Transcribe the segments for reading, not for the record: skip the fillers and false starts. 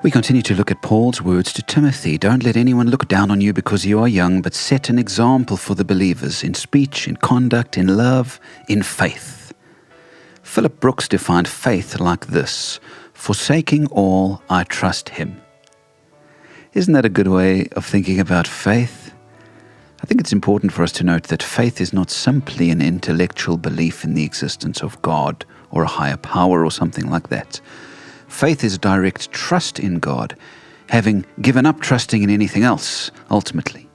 We continue to look at Paul's words to Timothy. Don't let anyone look down on you because you are young, but set an example for the believers in speech, in conduct, in love, in faith. Philip Brooks defined faith like this: forsaking all, I trust him. Isn't that a good way of thinking about faith? I think it's important for us to note that faith is not simply an intellectual belief in the existence of God or a higher power or something like that. Faith is direct trust in God, having given up trusting in anything else, ultimately.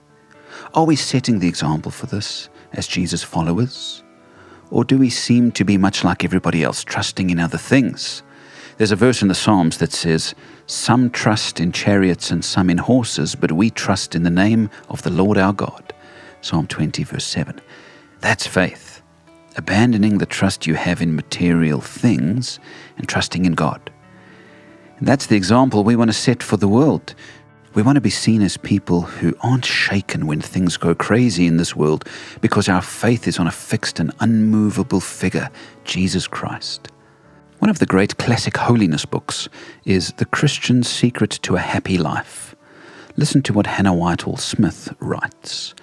Are we setting the example for this as Jesus' followers? Or do we seem to be much like everybody else, trusting in other things? There's a verse in the Psalms that says, "Some trust in chariots and some in horses, but we trust in the name of the Lord our God." Psalm 20, verse 7. That's faith, abandoning the trust you have in material things and trusting in God. And that's the example we want to set for the world. We want to be seen as people who aren't shaken when things go crazy in this world because our faith is on a fixed and unmovable figure, Jesus Christ. One of the great classic holiness books is The Christian's Secret to a Happy Life. Listen to what Hannah Whitehall Smith writes.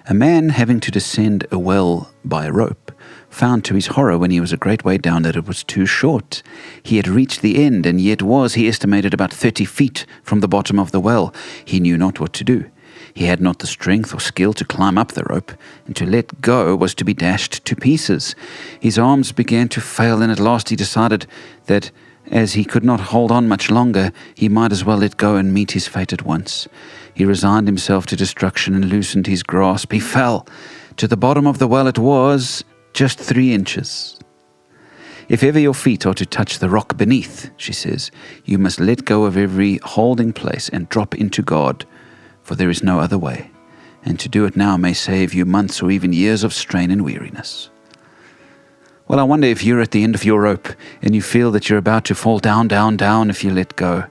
A man having to descend a well by a rope found to his horror when he was a great way down that it was too short. He had reached the end, and yet was, he estimated, about 30 feet from the bottom of the well. He knew not what to do. He had not the strength or skill to climb up the rope, and to let go was to be dashed to pieces. His arms began to fail, and at last he decided that as he could not hold on much longer, he might as well let go and meet his fate at once. He resigned himself to destruction and loosened his grasp. He fell. To the bottom of the well it was just 3 inches. If ever your feet are to touch the rock beneath, she says, you must let go of every holding place and drop into God, for there is no other way. And to do it now may save you months or even years of strain and weariness. Well, I wonder if you're at the end of your rope and you feel that you're about to fall down if you let go.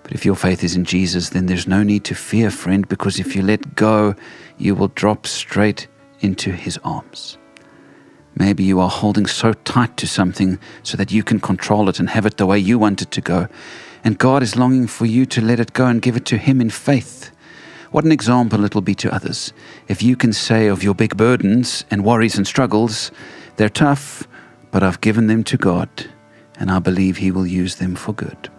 But if your faith is in Jesus, then there's no need to fear, friend, because if you let go, you will drop straight into his arms. Maybe you are holding so tight to something so that you can control it and have it the way you want it to go. And God is longing for you to let it go and give it to him in faith. What an example it will be to others. If you can say of your big burdens and worries and struggles, they're tough, but I've given them to God, and I believe he will use them for good.